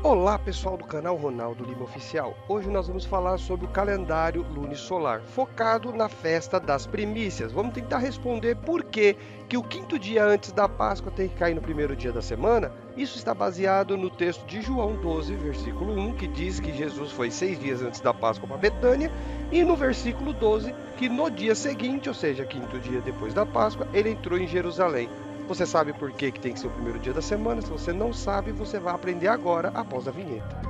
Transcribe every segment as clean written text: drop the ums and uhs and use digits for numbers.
Olá pessoal do canal Ronaldo Lima Oficial. Hoje nós vamos falar sobre o calendário lunisolar, focado na festa das primícias. Vamos tentar responder por que o quinto dia antes da Páscoa tem que cair no primeiro dia da semana. Isso está baseado no texto de João 12, versículo 1, que diz que Jesus foi 6 dias antes da Páscoa para Betânia, e no versículo 12, que no dia seguinte, ou seja, quinto dia depois da Páscoa, ele entrou em Jerusalém. Você sabe por que tem que ser o primeiro dia da semana? Se você não sabe, você vai aprender agora, após a vinheta.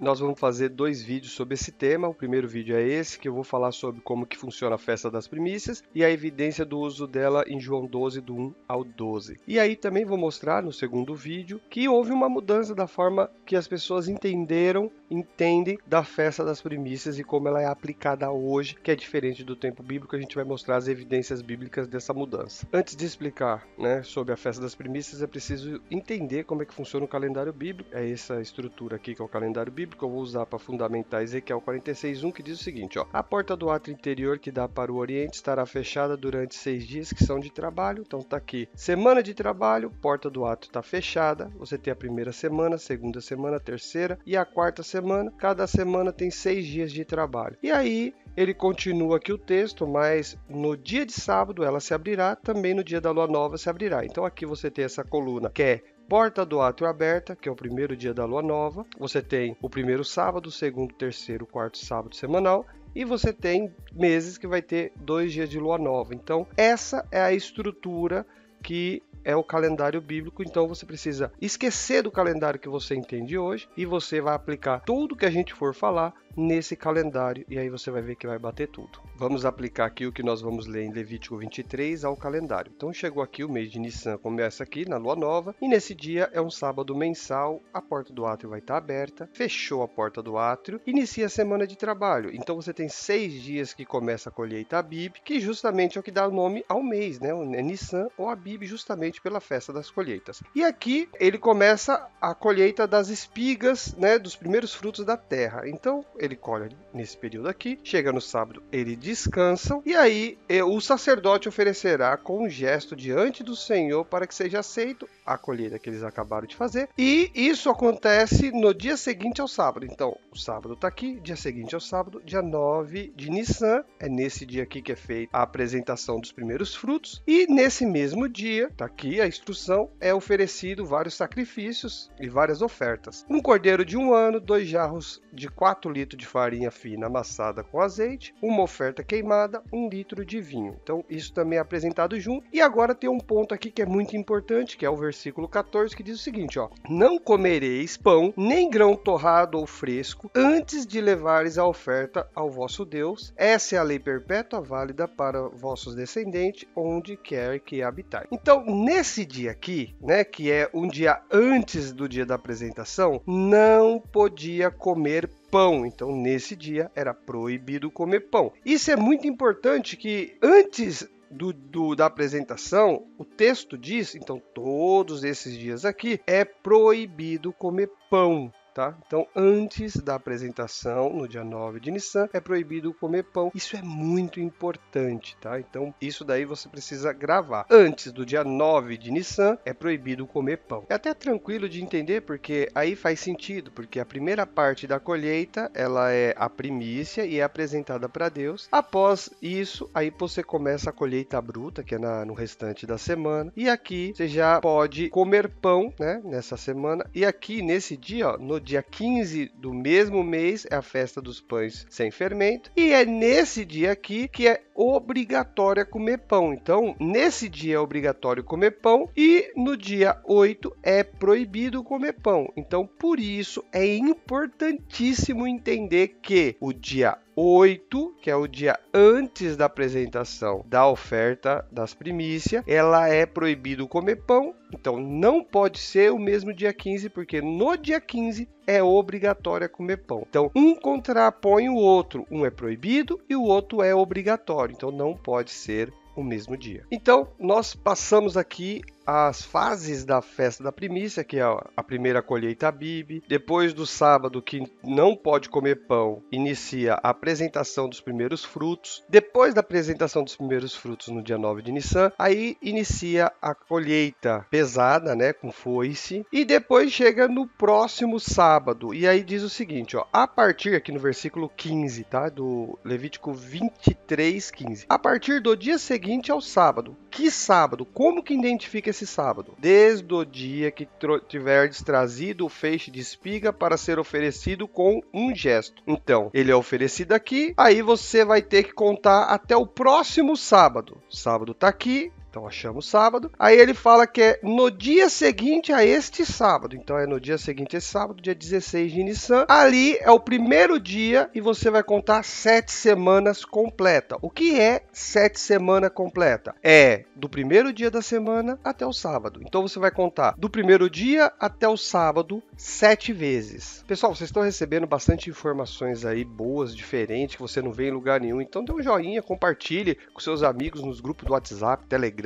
Nós vamos fazer 2 vídeos sobre esse tema. O primeiro vídeo é esse, que eu vou falar sobre como que funciona a festa das primícias e a evidência do uso dela em João 12, do 1 ao 12. E aí também vou mostrar no segundo vídeo que houve uma mudança da forma que as pessoas entendem da festa das primícias e como ela é aplicada hoje, que é diferente do tempo bíblico. A gente vai mostrar as evidências bíblicas dessa mudança. Antes de explicar, sobre a festa das primícias, é preciso entender como é que funciona o calendário bíblico. É essa estrutura aqui que é o calendário bíblico. Que eu vou usar para fundamentar Ezequiel 46:1, que diz o seguinte, a porta do átrio interior que dá para o oriente estará fechada durante 6 dias que são de trabalho. Então tá aqui, semana de trabalho, porta do átrio está fechada. Você tem a primeira semana, segunda semana, terceira e a quarta semana. Cada semana tem 6 dias de trabalho. E aí ele continua aqui o texto, mas no dia de sábado ela se abrirá, também no dia da lua nova se abrirá. Então aqui você tem essa coluna que é porta do átrio aberta, que é o primeiro dia da lua nova. Você tem o primeiro sábado, o segundo, terceiro, quarto sábado semanal. E você tem meses que vai ter 2 dias de lua nova. Então, essa é a estrutura que é o calendário bíblico. Então você precisa esquecer do calendário que você entende hoje e você vai aplicar tudo que a gente for falar nesse calendário e aí você vai ver que vai bater tudo. Vamos aplicar aqui o que nós vamos ler em Levítico 23 ao calendário. Então chegou aqui o mês de Nissan, começa aqui na lua nova e nesse dia é um sábado mensal, a porta do átrio vai estar aberta, fechou a porta do átrio, inicia a semana de trabalho. Então você tem 6 dias que começa a colheita Abib, que justamente é o que dá o nome ao mês, É Nissan ou Abib, justamente pela festa das colheitas. E aqui ele começa a colheita das espigas, dos primeiros frutos da terra. Então ele colhe nesse período aqui, chega no sábado, eles descansam, e aí o sacerdote oferecerá com um gesto diante do Senhor para que seja aceito a colheita que eles acabaram de fazer, e isso acontece no dia seguinte ao sábado. Então, o sábado está aqui, dia seguinte ao sábado, dia 9 de Nissan, é nesse dia aqui que é feita a apresentação dos primeiros frutos, e nesse mesmo dia, está aqui a instrução, é oferecido vários sacrifícios e várias ofertas. Um cordeiro de 1 ano, 2 jarros de 4 litros de farinha fina amassada com azeite, uma oferta queimada, 1 litro de vinho. Então isso também é apresentado junto. E agora tem um ponto aqui que é muito importante, que é o versículo 14, que diz o seguinte, não comereis pão, nem grão torrado ou fresco, antes de levares a oferta ao vosso Deus. Essa é a lei perpétua válida para vossos descendentes, onde quer que habitai. Então nesse dia aqui, que é um dia antes do dia da apresentação, não podia comer pão. Então nesse dia era proibido comer pão. Isso é muito importante, que antes da apresentação, o texto diz, então todos esses dias aqui é proibido comer pão. Então, antes da apresentação, no dia 9 de Nissan, é proibido comer pão. Isso é muito importante, Então, isso daí você precisa gravar. Antes do dia 9 de Nissan, é proibido comer pão. É até tranquilo de entender, porque aí faz sentido, porque a primeira parte da colheita, ela é a primícia e é apresentada para Deus. Após isso, aí você começa a colheita bruta, que é no restante da semana. E aqui, você já pode comer pão, nessa semana. E aqui, nesse dia, no dia 15 do mesmo mês, é a festa dos pães sem fermento, e é nesse dia aqui que é obrigatório comer pão. Então, nesse dia é obrigatório comer pão, e no dia 8 é proibido comer pão. Então, por isso, é importantíssimo entender que o dia 8, que é o dia antes da apresentação da oferta das primícias, ela é proibido comer pão. Então, não pode ser o mesmo dia 15, porque no dia 15 é obrigatório comer pão. Então, um contrapõe o outro. Um é proibido e o outro é obrigatório. Então, não pode ser o mesmo dia. Então, nós passamos aqui as fases da festa da primícia, que é a primeira colheita Abib. Depois do sábado, que não pode comer pão, inicia a apresentação dos primeiros frutos. Depois da apresentação dos primeiros frutos, no dia 9 de Nissan, aí inicia a colheita pesada, né, com foice. E depois chega no próximo sábado. E aí diz o seguinte, ó, a partir, aqui no versículo 15, tá, do Levítico 23, 15. A partir do dia seguinte ao sábado. Que sábado? Como que identifica esse sábado? Desde o dia que tiverdes trazido o feixe de espiga para ser oferecido com um gesto. Então, ele é oferecido aqui, aí você vai ter que contar até o próximo sábado. Sábado tá aqui. Então, achamos sábado. Aí ele fala que é no dia seguinte a este sábado. Então, é no dia seguinte a esse sábado, dia 16 de Nissan. Ali é o primeiro dia e você vai contar 7 semanas completa. O que é 7 semanas completa? É do primeiro dia da semana até o sábado. Então, você vai contar do primeiro dia até o sábado 7 vezes. Pessoal, vocês estão recebendo bastante informações aí boas, diferentes, que você não vê em lugar nenhum. Então, dê um joinha, compartilhe com seus amigos nos grupos do WhatsApp, Telegram,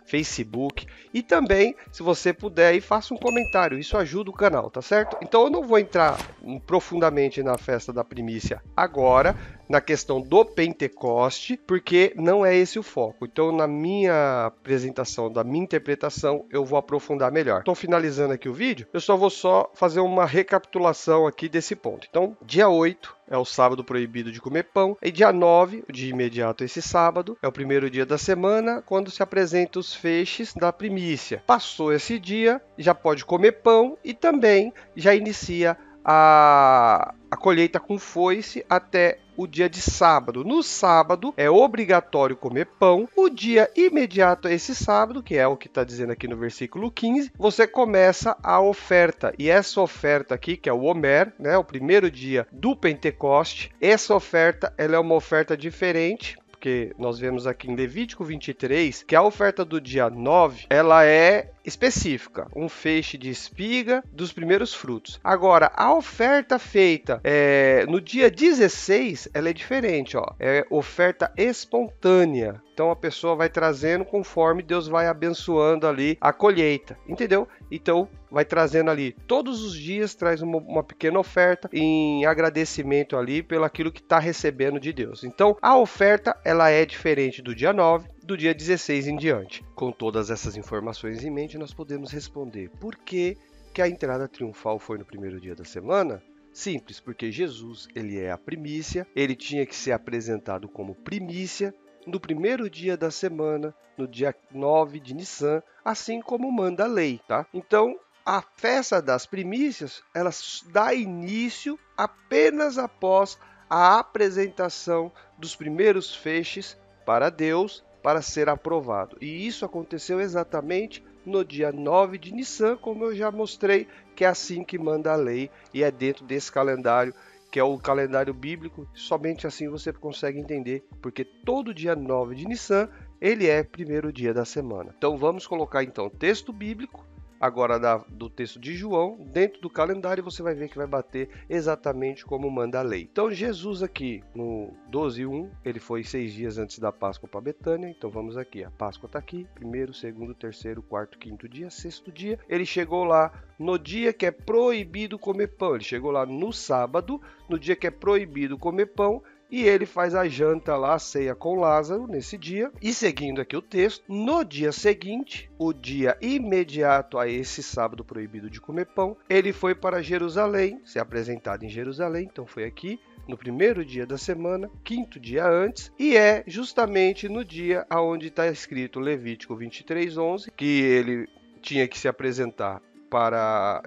Facebook, e também, se você puder, aí, faça um comentário, isso ajuda o canal, tá certo? Então eu não vou entrar profundamente na festa da primícia agora, na questão do Pentecoste, porque não é esse o foco. Então, na minha apresentação, da minha interpretação, eu vou aprofundar melhor. Estou finalizando aqui o vídeo, eu só vou fazer uma recapitulação aqui desse ponto. Então, dia 8 é o sábado proibido de comer pão, e dia 9, de imediato esse sábado, é o primeiro dia da semana, quando se apresentam os feixes da primícia. Passou esse dia, já pode comer pão e também já inicia a colheita com foice até o dia de sábado. No sábado é obrigatório comer pão. O dia imediato a esse sábado, que é o que está dizendo aqui no versículo 15, você começa a oferta. E essa oferta aqui, que é o Omer, né, o primeiro dia do Pentecoste, essa oferta ela é uma oferta diferente, porque nós vemos aqui em Levítico 23 que a oferta do dia 9, ela é específica, um feixe de espiga dos primeiros frutos. Agora, a oferta feita no dia 16, ela é diferente, ó, é oferta espontânea. Então a pessoa vai trazendo conforme Deus vai abençoando ali a colheita, entendeu? Então vai trazendo ali todos os dias, traz uma pequena oferta em agradecimento ali pelo aquilo que está recebendo de Deus. Então a oferta ela é diferente do dia 9, do dia 16 em diante. Com todas essas informações em mente, nós podemos responder por que a entrada triunfal foi no primeiro dia da semana? Simples, porque Jesus ele é a primícia, ele tinha que ser apresentado como primícia no primeiro dia da semana, no dia 9 de Nissan, assim como manda a lei, tá? Então, a festa das primícias, ela dá início apenas após a apresentação dos primeiros feixes para Deus, para ser aprovado. E isso aconteceu exatamente no dia 9 de Nissan, como eu já mostrei, que é assim que manda a lei e é dentro desse calendário, que é o calendário bíblico. Somente assim você consegue entender, porque todo dia 9 de Nissan, ele é primeiro dia da semana. Então vamos colocar então texto bíblico, agora do texto de João, dentro do calendário, você vai ver que vai bater exatamente como manda a lei. Então Jesus aqui no 12:1, ele foi 6 dias antes da Páscoa para Betânia. Então vamos aqui, a Páscoa está aqui, primeiro, segundo, terceiro, quarto, quinto dia, sexto dia. Ele chegou lá no dia que é proibido comer pão. Ele chegou lá no sábado, no dia que é proibido comer pão. E ele faz a janta lá, a ceia com Lázaro, nesse dia. E seguindo aqui o texto, no dia seguinte, o dia imediato a esse sábado proibido de comer pão, ele foi para Jerusalém, se apresentado em Jerusalém, então foi aqui, no primeiro dia da semana, quinto dia antes, e é justamente no dia onde está escrito Levítico 23:11, que ele tinha que se apresentar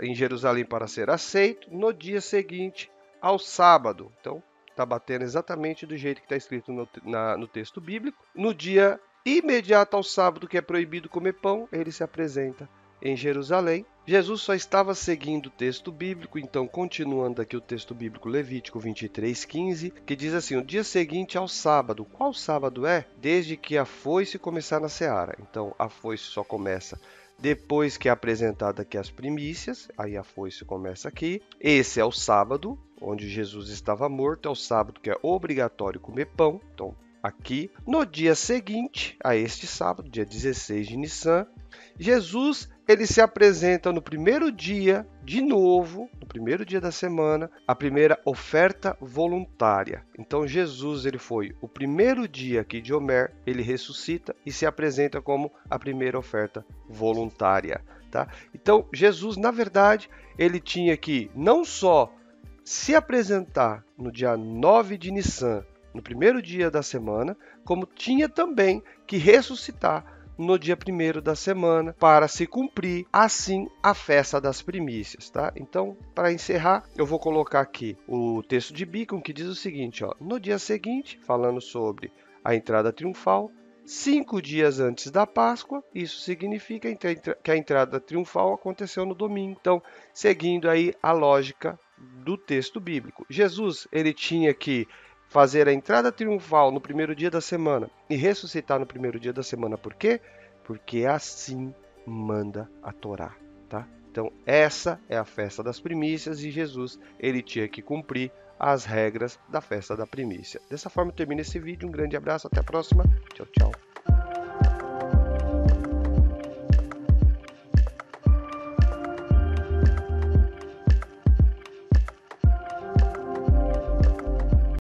em Jerusalém para ser aceito, no dia seguinte ao sábado. Então, está batendo exatamente do jeito que está escrito no texto bíblico. No dia imediato ao sábado, que é proibido comer pão, ele se apresenta em Jerusalém. Jesus só estava seguindo o texto bíblico, então continuando aqui o texto bíblico Levítico 23:15, que diz assim: o dia seguinte ao sábado. Qual sábado é? Desde que a foice começar na seara. Então a foice só começa depois que é apresentada aqui as primícias, aí a foice começa aqui. Esse é o sábado, onde Jesus estava morto, é o sábado que é obrigatório comer pão. Então aqui, no dia seguinte a este sábado, dia 16 de Nissan, Jesus ele se apresenta no primeiro dia, de novo, no primeiro dia da semana, a primeira oferta voluntária. Então Jesus ele foi o primeiro dia aqui de Homer, ele ressuscita e se apresenta como a primeira oferta voluntária, tá? Então Jesus, na verdade, ele tinha que não só se apresentar no dia 9 de Nissan, no primeiro dia da semana, como tinha também que ressuscitar no dia 1º da semana, para se cumprir, assim, a festa das primícias, tá? Então, para encerrar, eu vou colocar aqui o texto de Beacon, que diz o seguinte, ó, no dia seguinte, falando sobre a entrada triunfal, 5 dias antes da Páscoa, isso significa que a entrada triunfal aconteceu no domingo. Então, seguindo aí a lógica do texto bíblico, Jesus, ele tinha que fazer a entrada triunfal no primeiro dia da semana e ressuscitar no primeiro dia da semana. Por quê? Porque assim manda a Torá, tá? Então, essa é a festa das primícias e Jesus, ele tinha que cumprir as regras da festa da primícia. Dessa forma, eu termino esse vídeo. Um grande abraço, até a próxima. Tchau, tchau.